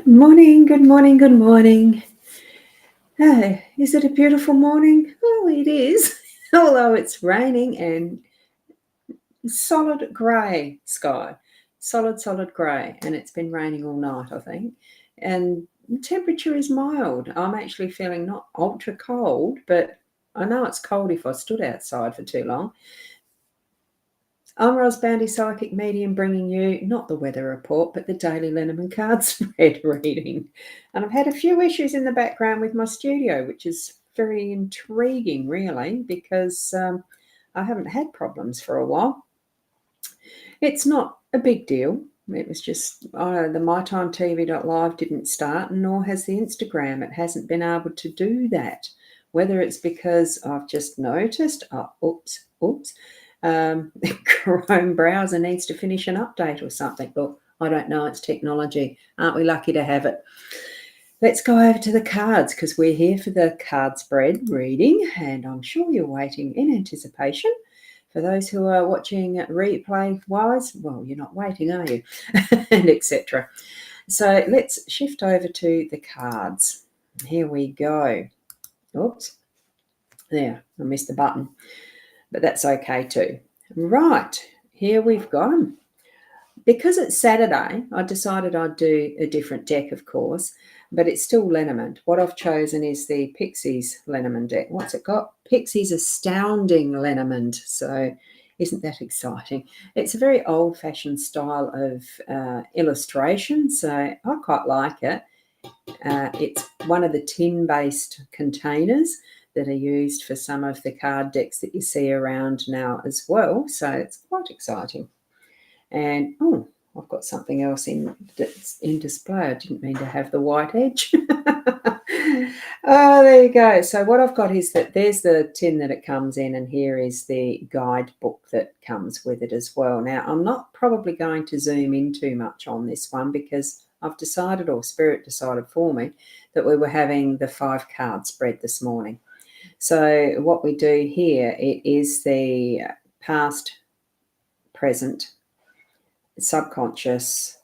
Morning, good morning, good morning. Is it a beautiful morning? Oh, it is, although it's raining and solid grey sky. Solid grey, and it's been raining all night, I think. And the temperature is mild. I'm actually feeling not ultra cold, but I know it's cold if I stood outside for too long. I'm Boundy, psychic medium, bringing you not the weather report, but the daily Lenormand card spread reading. And I've had a few issues in the background with my studio, which is very intriguing, really, because I haven't had problems for a while. It's not a big deal. It was just the mytimetv.live didn't start, nor has the Instagram. It hasn't been able to do that. Whether it's because I've just noticed, the Chrome browser needs to finish an update or something. Look, I don't know. It's technology. Aren't we lucky to have it? Let's go over to the cards because we're here for the card spread reading, and I'm sure you're waiting in anticipation. For those who are watching replay-wise, well, you're not waiting, are you? And etc. So let's shift over to the cards. Here we go. Oops. There, I missed the button. But that's okay too. Right, here we've got them. Because it's Saturday, I decided I'd do a different deck, of course, but it's still Lenormand. What I've chosen is the Pixies Lenormand deck. What's it got? Pixies Astounding Lenormand. So isn't that exciting? It's a very old-fashioned style of illustration, so I quite like it. It's one of the tin-based containers that are used for some of the card decks that you see around now as well. So it's quite exciting. And, oh, I've got something else that's in display. I didn't mean to have the white edge. Oh, there you go. So what I've got is that there's the tin that it comes in, and here is the guidebook that comes with it as well. Now, I'm not probably going to zoom in too much on this one because I've decided, or Spirit decided for me, that we were having the 5-card spread this morning. So what we do here, it is the past, present, subconscious,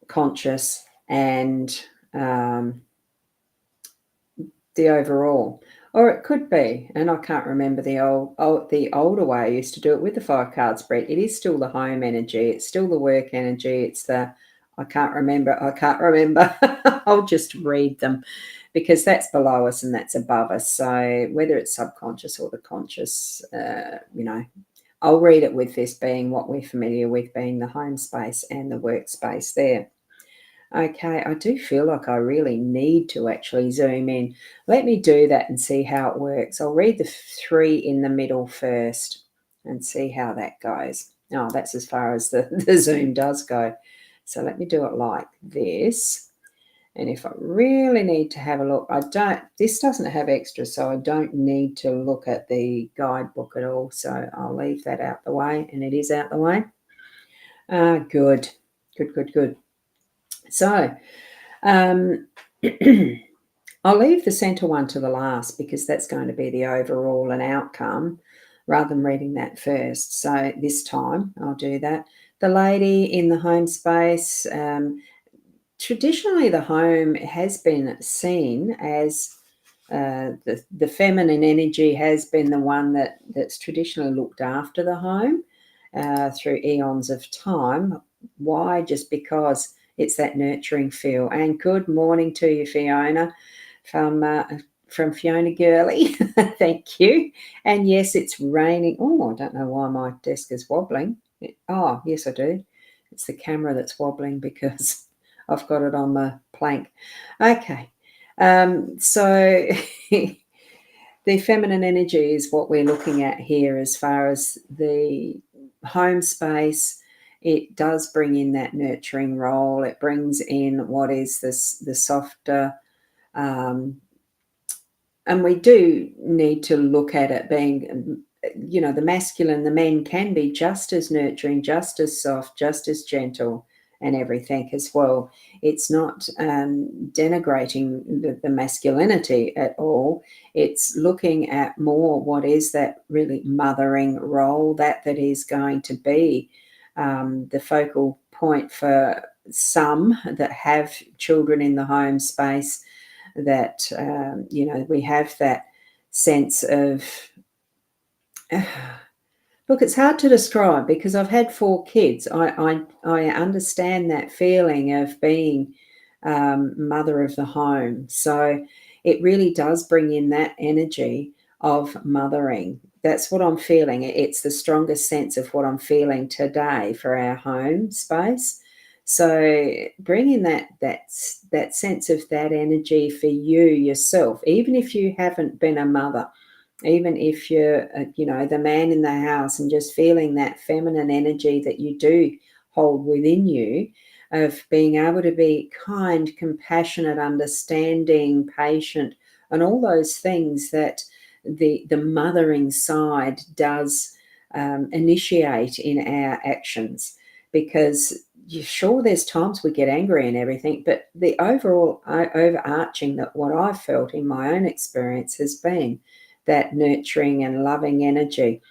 conscious, and the overall. Or it could be, and I can't remember the older way I used to do it with the 5-card spread. It is still the home energy. It's still the work energy. It's the I can't remember. I'll just read them because that's below us and that's above us. So whether it's subconscious or the conscious, I'll read it with this being what we're familiar with, being the home space and the workspace there. Okay, I do feel like I really need to actually zoom in. Let me do that and see how it works. I'll read the 3 in the middle first and see how that goes. Oh, that's as far as the zoom does go. So let me do it like this. And if I really need to have a look, this doesn't have extra, so I don't need to look at the guidebook at all. So I'll leave that out the way, and it is out the way. Good. So I'll leave the centre one to the last because that's going to be the overall and outcome rather than reading that first. So this time I'll do that. The lady in the home space, traditionally the home has been seen as the feminine energy has been the one that's traditionally looked after the home through eons of time. Why? Just because it's that nurturing feel. And good morning to you, Fiona, from Fiona Gurley. Thank you. And yes, it's raining. Oh, I don't know why my desk is wobbling. Oh, yes, I do. It's the camera that's wobbling because I've got it on the plank. Okay. So the feminine energy is what we're looking at here as far as the home space. It does bring in that nurturing role. It brings in what is the softer, and we do need to look at it being, the masculine, the men can be just as nurturing, just as soft, just as gentle and everything as well. It's not denigrating the masculinity at all. It's looking at more what is that really mothering role that is going to be the focal point for some that have children in the home space that, we have that sense of, look, it's hard to describe because I've had 4 kids. I understand that feeling of being mother of the home. So it really does bring in that energy of mothering. That's what I'm feeling. It's the strongest sense of what I'm feeling today for our home space. So bringing that sense of that energy for you yourself, even if you haven't been a mother, even if you're, the man in the house, and just feeling that feminine energy that you do hold within you, of being able to be kind, compassionate, understanding, patient, and all those things that the mothering side does initiate in our actions. Because sure, there's times we get angry and everything, but the overall overarching that what I've felt in my own experience has been that nurturing and loving energy.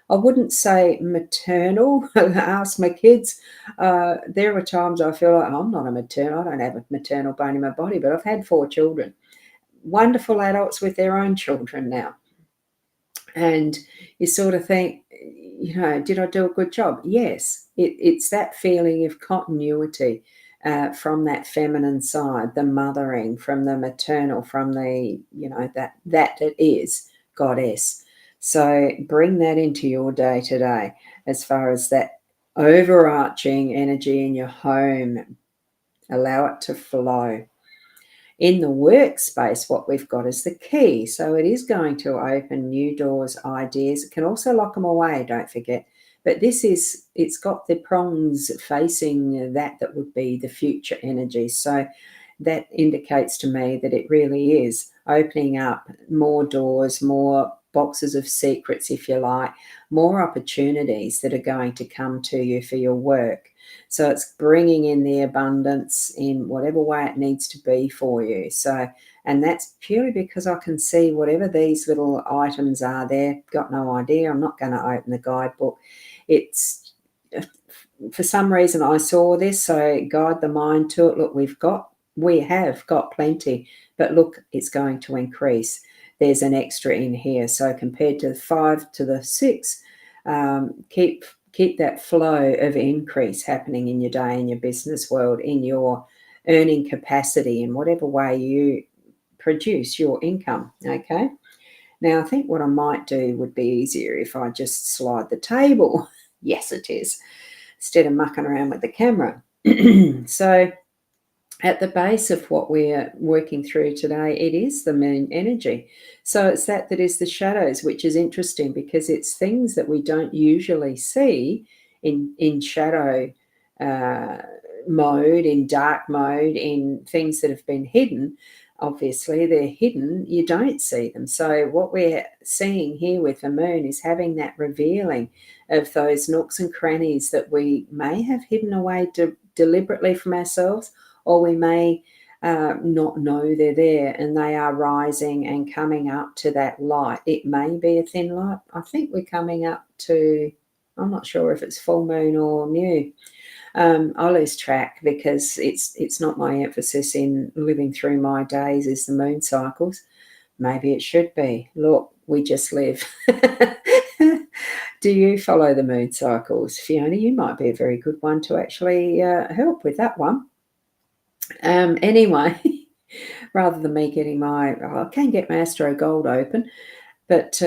I wouldn't say maternal. Ask my kids. There are times I feel like I'm not a maternal. I don't have a maternal bone in my body, but I've had 4 children, wonderful adults with their own children now. And you sort of think, did I do a good job? Yes. It's that feeling of continuity from that feminine side, the mothering, from the maternal, from the, that it is goddess. So bring that into your day today as far as that overarching energy in your home. Allow it to flow. In the workspace, what we've got is the key. So it is going to open new doors, ideas. It can also lock them away, don't forget. But it's got the prongs facing that would be the future energy. So that indicates to me that it really is opening up more doors, more boxes of secrets, if you like, more opportunities that are going to come to you for your work. So it's bringing in the abundance in whatever way it needs to be for you. So, and that's purely because I can see whatever these little items are there. Got no idea. I'm not going to open the guidebook. It's, for some reason I saw this, so guide the mind to it. Look, we have got plenty, but look, it's going to increase. There's an extra in here. So compared to the 5 to the 6, keep that flow of increase happening in your day, in your business world, in your earning capacity, in whatever way you produce your income. Okay. Now, I think what I might do would be easier if I just slide the table. Yes, it is, instead of mucking around with the camera. So at the base of what we're working through today, it is the moon energy. So it's that is the shadows, which is interesting because it's things that we don't usually see in shadow mode, in dark mode, in things that have been hidden. Obviously, they're hidden. You don't see them. So what we're seeing here with the moon is having that revealing of those nooks and crannies that we may have hidden away deliberately from ourselves, or we may not know they're there, and they are rising and coming up to that light. It may be a thin light. I think we're coming up to, I'm not sure if it's full moon or new. I lose track because it's not my emphasis in living through my days is the moon cycles. Maybe it should be. Look, we just live. Do you follow the moon cycles? Fiona, you might be a very good one to actually help with that one. Anyway, rather than me getting I can get my Astro Gold open, but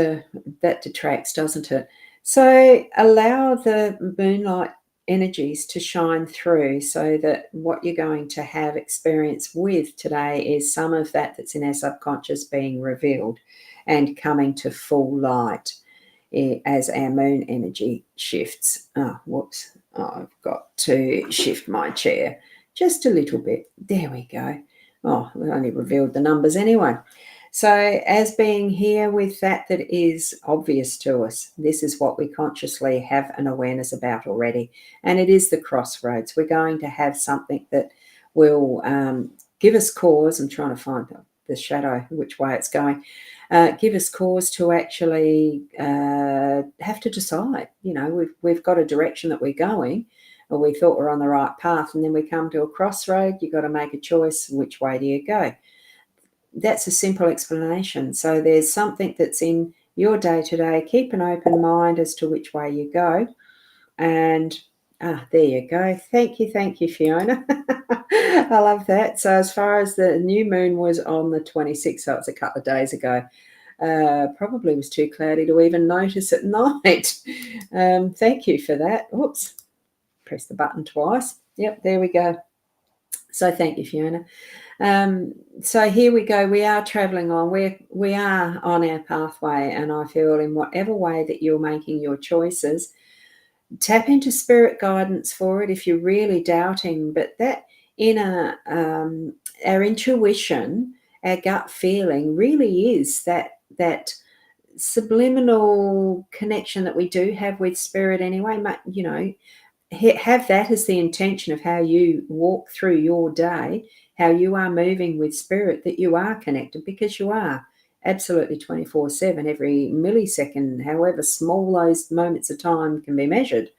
that detracts, doesn't it? So allow the moonlight energies to shine through, so that what you're going to have experience with today is some of that's in our subconscious being revealed and coming to full light as our moon energy shifts. Oh, whoops. Oh, I've got to shift my chair just a little bit. There we go. Oh, we only revealed the numbers anyway. So as being here with that is obvious to us, this is what we consciously have an awareness about already. And it is the crossroads. We're going to have something that will give us cause. I'm trying to find the shadow, which way it's going. Give us cause to actually have to decide. We've got a direction that we're going, or we thought we're on the right path, and then we come to a crossroad. You've got to make a choice. Which way do you go? That's a simple explanation. So there's something that's in your day-to-day. Keep an open mind as to which way you go. And there you go. Thank you, Fiona. I love that. So as far as the new moon was on the 26th, so it's a couple of days ago, probably was too cloudy to even notice at night. Thank you for that. Oops, press the button twice. Yep, there we go. So thank you, Fiona. So here we go. We are traveling on. We are on our pathway, and I feel in whatever way that you're making your choices, tap into spirit guidance for it if you're really doubting. But that inner, our intuition, our gut feeling, really is that subliminal connection that we do have with spirit anyway. You know, have that as the intention of how you walk through your day, how you are moving with spirit, that you are connected, because you are absolutely 24/7, every millisecond, however small those moments of time can be measured.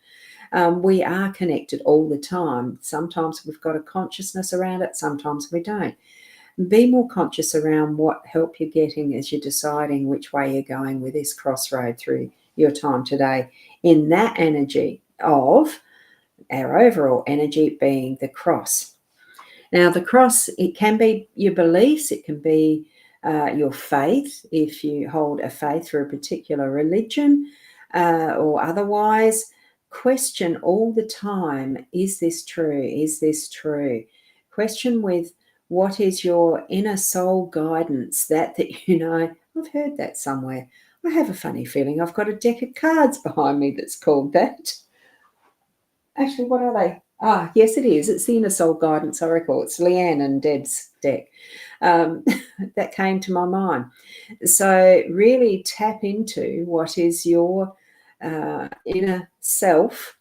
We are connected all the time. Sometimes we've got a consciousness around it, sometimes we don't. Be more conscious around what help you're getting as you're deciding which way you're going with this crossroad through your time today, in that energy of our overall energy being the cross. Now, the cross, it can be your beliefs, it can be your faith, if you hold a faith for a particular religion or otherwise. Question all the time, is this true? Is this true? Question with what is your inner soul guidance, that you know, I've heard that somewhere. I have a funny feeling I've got a deck of cards behind me that's called that. Actually, what are they? Yes, it is. It's the Inner Soul Guidance Oracle. It's Leanne and Deb's deck. That came to my mind. So really tap into what is your inner self,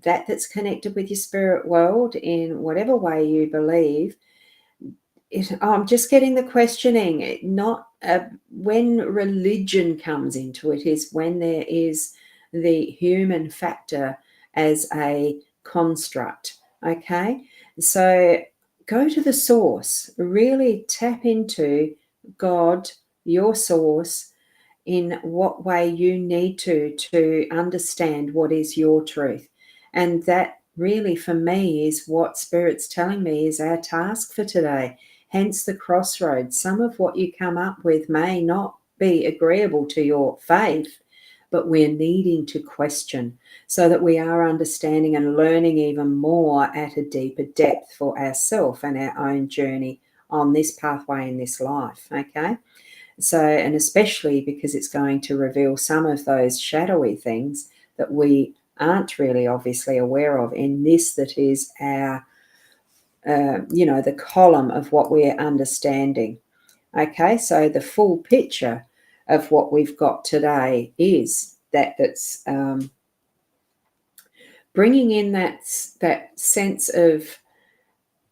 that's connected with your spirit world in whatever way you believe. I'm just getting the questioning. Not when religion comes into it, is when there is the human factor as a construct. Okay, so go to the source. Really tap into God, your source, in what way you need to understand what is your truth. And that really, for me, is what Spirit's telling me is our task for today. Hence the crossroads. Some of what you come up with may not be agreeable to your faith, but we're needing to question so that we are understanding and learning even more at a deeper depth for ourselves and our own journey on this pathway in this life. Okay. So, and especially because it's going to reveal some of those shadowy things that we aren't really obviously aware of in this, that is our, the column of what we're understanding. Okay, so the full picture of what we've got today is that's bringing in that sense of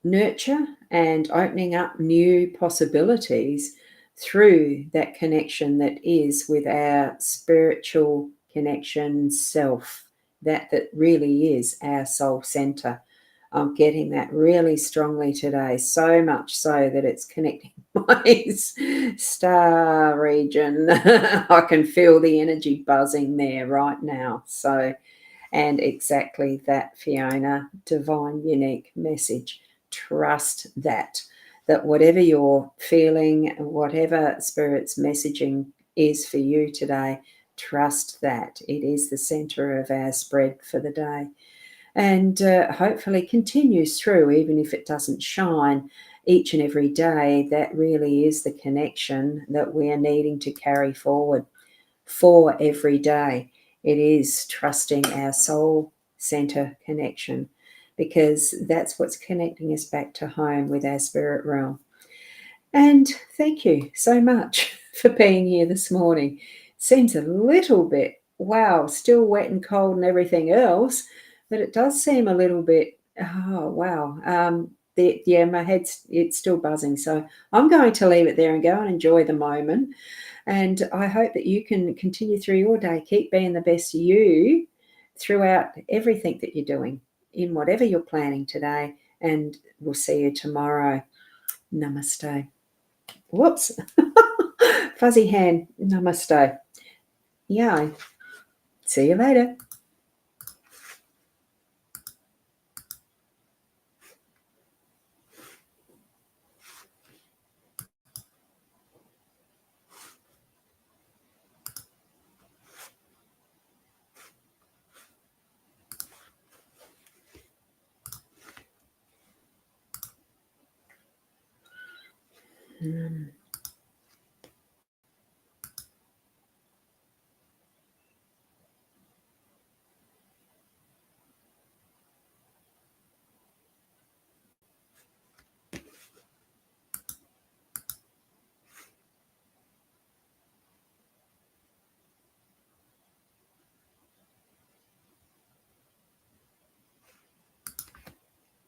nurture and opening up new possibilities through that connection that is with our spiritual connection self, that really is our soul center. I'm getting that really strongly today, so much so that it's connecting my star region. I can feel the energy buzzing there right now. So, and exactly that, Fiona, divine unique message. Trust that whatever you're feeling, whatever Spirit's messaging is for you today, trust that it is the center of our spread for the day. And hopefully continues through, even if it doesn't shine each and every day. That really is the connection that we are needing to carry forward for every day. It is trusting our soul center connection, because that's what's connecting us back to home with our spirit realm. And thank you so much for being here this morning. Seems a little bit, wow, still wet and cold and everything else, but it does seem a little bit, oh, wow. My head's, it's still buzzing. So I'm going to leave it there and go and enjoy the moment. And I hope that you can continue through your day. Keep being the best you throughout everything that you're doing. in whatever you're planning today, and we'll see you tomorrow. Namaste. Whoops. Fuzzy hand. Namaste. Yeah. See you later.